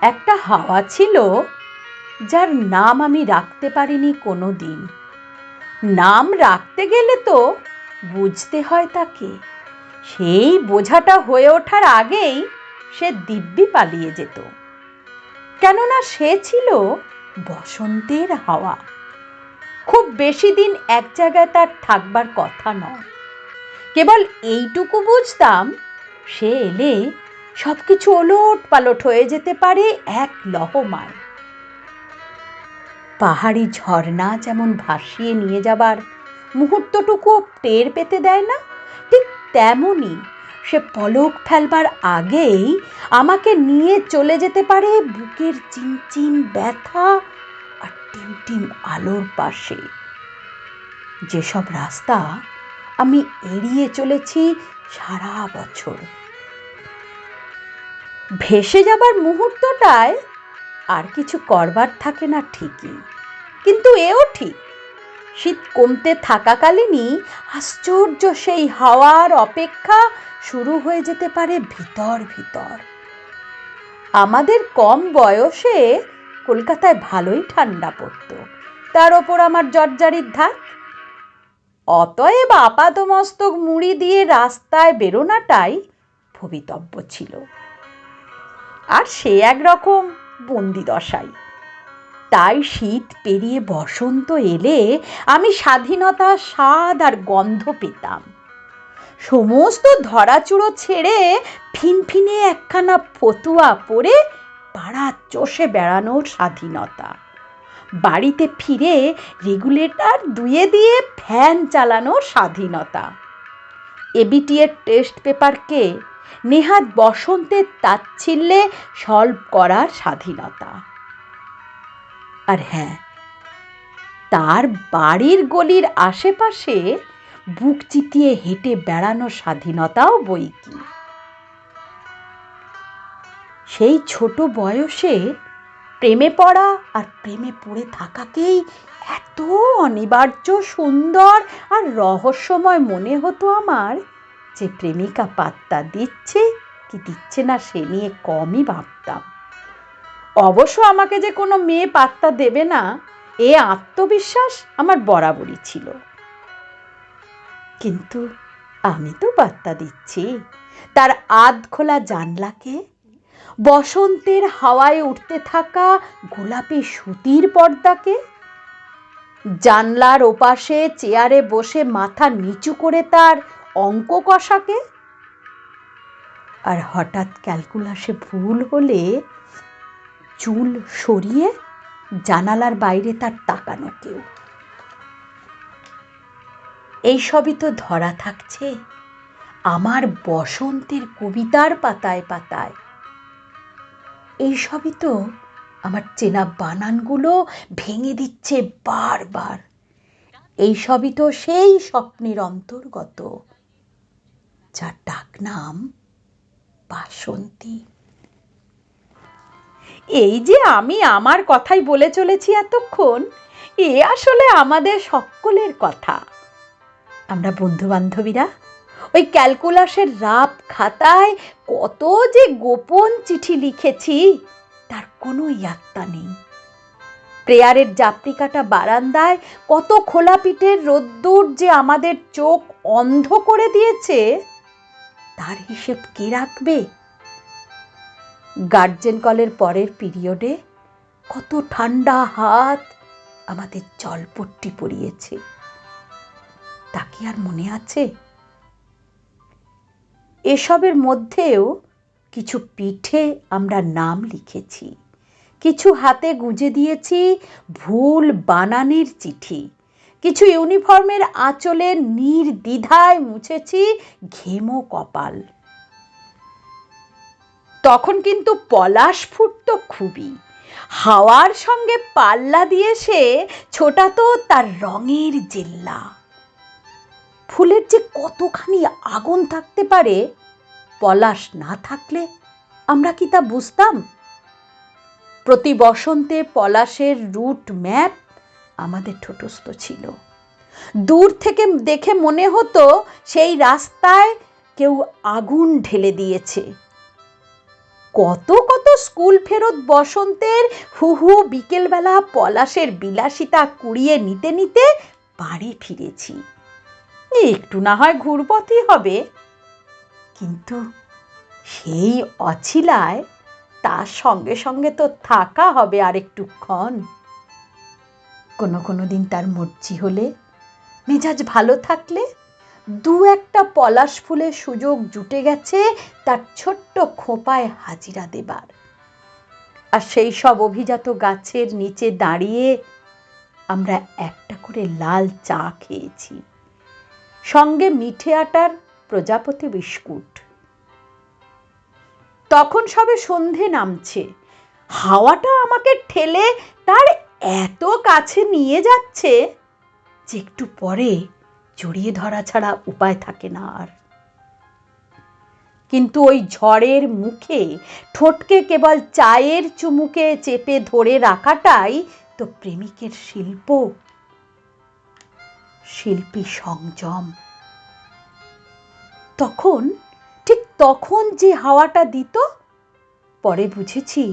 একটা হাওয়া ছিল, যার নাম আমি রাখতে পারিনি কোনো দিন। নাম রাখতে গেলে তো বুঝতে হয় তাকে। সেই বোঝাটা হয়ে ওঠার আগেই সে দিব্যি পালিয়ে যেত। কেননা সে ছিল বসন্তের হাওয়া। খুব বেশি দিন এক জায়গায় তার থাকবার কথা নয়। কেবল এইটুকু বুঝতাম, সে এলে সবকিছু ওলট পালট হয়ে যেতে পারে এক লহমায়। পাহাড়ি ঝর্ণা যেমন ভাসিয়ে নিয়ে যাবার মুহূর্তটুকু টের পেতে দেয় না, ঠিক তেমনই সে পলক ফেলবার আগেই আমাকে নিয়ে চলে যেতে পারে বুকের চিনচিন ব্যথা আর টিমটিম আলোর পাশে। যেসব রাস্তা আমি এড়িয়ে চলেছি সারা বছর। ভেসে যাবার মুহূর্তটায় আর কিছু করবার থাকে না ঠিকই, কিন্তু এও ঠিক, শীত কমতে থাকাকালীনই আশ্চর্য সেই হাওয়ার অপেক্ষা শুরু হয়ে যেতে পারে ভিতর ভিতর। আমাদের কম বয়সে কলকাতায় ভালোই ঠান্ডা পড়ত, তার ওপর আমার জর্জরির ধাত। অতএব আপাদমস্তক মুড়ি দিয়ে রাস্তায় বেরোনাটাই ভবিতব্য ছিল। আর সে একরকম বন্দি দশাই। তাই শীত পেরিয়ে বসন্ত এলে আমি স্বাধীনতার স্বাদ আর গন্ধ পেতাম। সমস্ত ধরাচুড়ো ছেড়ে ফিনফিনে একখানা ফতুয়া পরে পাড়া চষে বেড়ানোর স্বাধীনতা। বাড়িতে ফিরে রেগুলেটর ধুয়ে দিয়ে ফ্যান চালানোর স্বাধীনতা। এবিটিএর টেস্ট পেপারকে নেহাত বসন্তের তাচ্ছিল্যে সলভ করার স্বাধীনতা। আর হ্যাঁ, তার বাড়ির গলির আশেপাশে বুক চিতিয়ে হেঁটে বেড়ানোর স্বাধীনতাও বইকি। সেই ছোট বয়সে প্রেমে পড়া আর প্রেমে পড়ে থাকাকেই এত অনিবার্য, সুন্দর আর রহস্যময় মনে হতো আমার, যে প্রেমিকা পাত্তা দিচ্ছে কি দিচ্ছে না সে নিয়ে কমই ভাবতাম। অবশ্য আমাকে যে কোনো মেয়ে পাত্তা দেবে না, এ আত্মবিশ্বাস আমার বরাবরই ছিল। কিন্তু আমি তো পাত্তা দিচ্ছি তার আধ খোলা জানলাকে, বসন্তের হাওয়ায় উঠতে থাকা গোলাপি সুতির পর্দাকে, জানলার ওপাশে চেয়ারে বসে মাথা নিচু করে তার অঙ্ক কষাকে। আর হঠাৎ ক্যালকুলাসে ভুল হলে চুল সরিয়ে জানালার বাইরে তার তাকানোকেও। এইসবই তো ধরা থাকছে আমার বসন্তের কবিতার পাতায় পাতায়। এইসবই তো আমার চেনা বানানগুলো ভেঙে দিচ্ছে বারবার। এইসবই তো সেই স্বপ্নের অন্তর্গত, যার ডাক নাম বাসন্তী। এই যে আমি আমার কথাই বলে চলেছি এতক্ষণ, এ আসলে আমাদের সকলের কথা। আমরা বন্ধু বান্ধবীরা ওই ক্যালকুলাসের রাপ খাতায় কত যে গোপন চিঠি লিখেছি তার কোনো ইয়াত্তা নেই। প্রেয়ারের জাপটি কাটা বারান্দায় কত খোলা পিঠের রোদ্দুর যে আমাদের চোখ অন্ধ করে দিয়েছে তার হিসেব কে রাখবে? গার্জেন কলের পরের পিরিয়ডে কত ঠান্ডা হাত আমাদের জলপট্টি পরিয়েছে, তা কি আর মনে আছে? এসবের মধ্যেও কিছু পিঠে আমরা নাম লিখেছি, কিছু হাতে গুঁজে দিয়েছি ভুল বানানের চিঠি, কিছু ইউনিফর্মের আঁচলে নির্দ্বিধায় মুছেছি ঘেমো কপাল। তখন কিন্তু পলাশ ফুটতো খুবই, হাওয়ার সঙ্গে পাল্লা দিয়ে সে ছোটাতো তার রঙের জেল্লা। ফুলের যে কতখানি আগুন থাকতে পারে পলাশ না থাকলে আমরা কি তা বুঝতাম? প্রতি বসন্তে পলাশের রুট ম্যাপ আমাদের ঠোঁটস্থ ছিল। দূর থেকে দেখে মনে হতো সেই রাস্তায় কেউ আগুন ঢেলে দিয়েছে। কত কত স্কুল ফেরত বসন্তের হু হু বিকেলবেলা পলাশের বিলাসিতা কুড়িয়ে নিতে নিতে বাড়ি ফিরেছি। একটু না হয় ঘুরপথই হবে, কিন্তু সেই অছিলায় তার সঙ্গে সঙ্গে তো থাকা হবে আর একটুক্ষণ। কোনো কোনো দিন তার মর্জি হলে, মেজাজ ভালো থাকলে দু একটা পলাশ ফুলের সুযোগ জুটে গেছে তার ছোট্ট খোঁপায় হাজিরা দেবার। আর সেই সব অভিজাত গাছের নিচে দাঁড়িয়ে আমরা একটা করে লাল চা খেয়েছি, সঙ্গে মিঠে আটার প্রজাপতি বিস্কুট। তখন সবে সন্ধে নামছে, হাওয়াটা আমাকে ঠেলে তার এত কাছে নিয়ে যাচ্ছে যে একটু পরে জড়িয়ে ধরা ছাড়া উপায় থাকে না আর। কিন্তু ওই ঝড়ের মুখে ঠোঁটকে কেবল চায়ের চুমুকে চেপে ধরে রাখাটাই তো প্রেমিকের শিল্প, শিল্পী সংযম। তখন, ঠিক তখন যে হাওয়াটা দিত, পরে বুঝেছি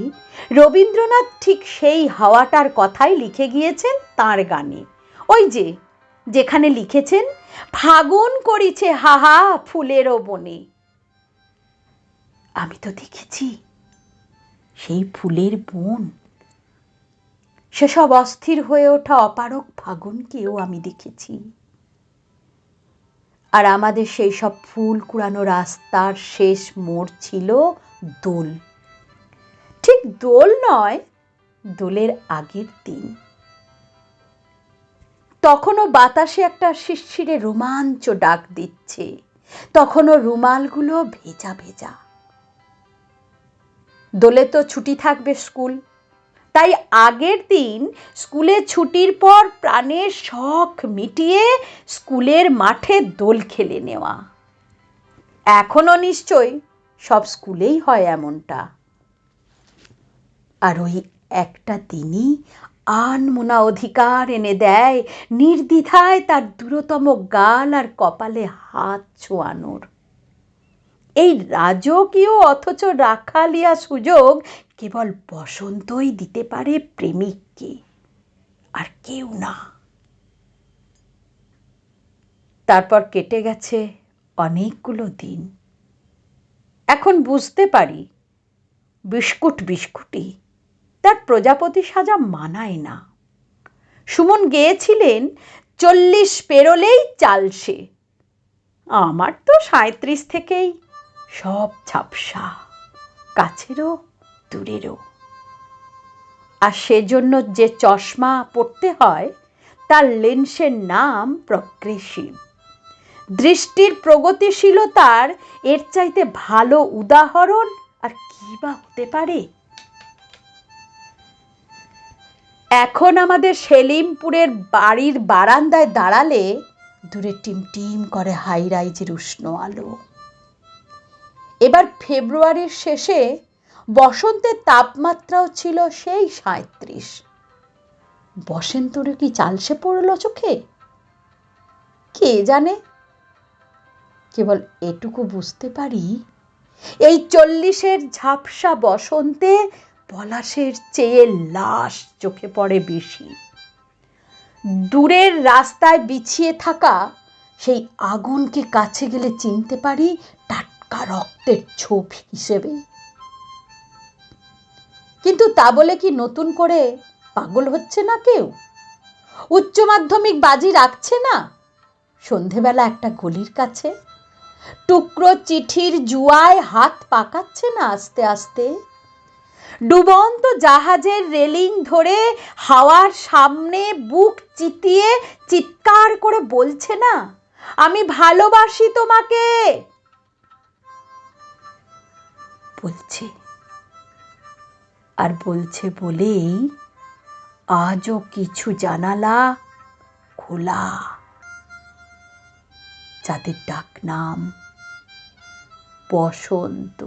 রবীন্দ্রনাথ ঠিক সেই হাওয়াটার কথাই লিখে গিয়েছেন তাঁর গানে। ওই যেখানে লিখেছেন, ফাগুন করিছে হাহা ফুলেরও বনে। আমি তো দেখেছি সেই ফুলের বন, সেসব অস্থির হয়ে ওঠা অপারক ফাগুনকেও আমি দেখেছি। আর আমাদের সেই সব ফুল কুড়ানো রাস্তার শেষ মোড় ছিল দোল। ঠিক দোল নয়, দোলের আগের দিন। তখনও বাতাসে একটা শিরশিরে রোমাঞ্চ ডাক দিচ্ছে, তখনও রুমালগুলো ভেজা ভেজা। দোলে তো ছুটি থাকবে স্কুল, তাই আগের দিন স্কুলে ছুটির পর প্রাণের শখ মিটিয়ে স্কুলের মাঠে দোল খেলে নেওয়া। এখনো নিশ্চয় সব স্কুলেই হয় এমনটা। আর ওই একটা দিনই আনমোনা অধিকার এনে দেয় নির্দ্বিধায় তার দূরতম গাল আর কপালে হাত ছোঁয়ানোর। এই রাজকীয় অথচ রাখালিয়া সুযোগ কেবল বসন্তই দিতে পারে প্রেমিককে, আর কেউ না। তারপর কেটে গেছে অনেকগুলো দিন। এখন বুঝতে পারি বিস্কুটই তার প্রজাপতি সাজা মানায় না। সুমন গেয়েছিলেন 40 পেরোলেই চালসে। আমার তো 37 থেকেই সব ঝাপসা, কাছেরও দূরেরও। আর সেজন্য যে চশমা পড়তে হয় তার লেন্সের নাম প্রগ্রেসিভ। দৃষ্টির প্রগতিশীলতার এর চাইতে ভালো উদাহরণ আর কি বা হতে পারে? এখন আমাদের সেলিমপুরের বাড়ির বারান্দায় দাঁড়ালে দূরে টিমটিম করে হাই রাইজের উষ্ণ আলো। এবার ফেব্রুয়ারির শেষে বসন্তের তাপমাত্রাও ছিল সেই 37। বসন্তরে কি চালসে পড়ল চোখে? কে জানে। কেবল এটুকু বুঝতে পারি, এই 40-এর ঝাপসা বসন্তে পলাশের চেয়ে লাশ চোখে পড়ে বেশি। দূরের রাস্তায় বিছিয়ে থাকা সেই আগুনকে কাছে গেলে চিনতে পারি টাটকা রক্তের ছোপ হিসেবে। কিন্তু তা বলে কি নতুন করে পাগল হচ্ছে না কেউ? উচ্চ মাধ্যমিক বাজি রাখছে না সন্ধেবেলা একটা গলির কাছে? টুকরো চিঠির জুয়ায় হাত পাকাচ্ছে না আস্তে আস্তে? ডুবন্ত জাহাজের রেলিং ধরে হাওয়ার সামনে বুক চিতিয়ে চিৎকার করে বলছে না, আমি ভালোবাসি তোমাকে? বলছে, আর বলছে বলেই আজও কিছু জানালা খোলা, যাদের ডাক নাম বসন্ত।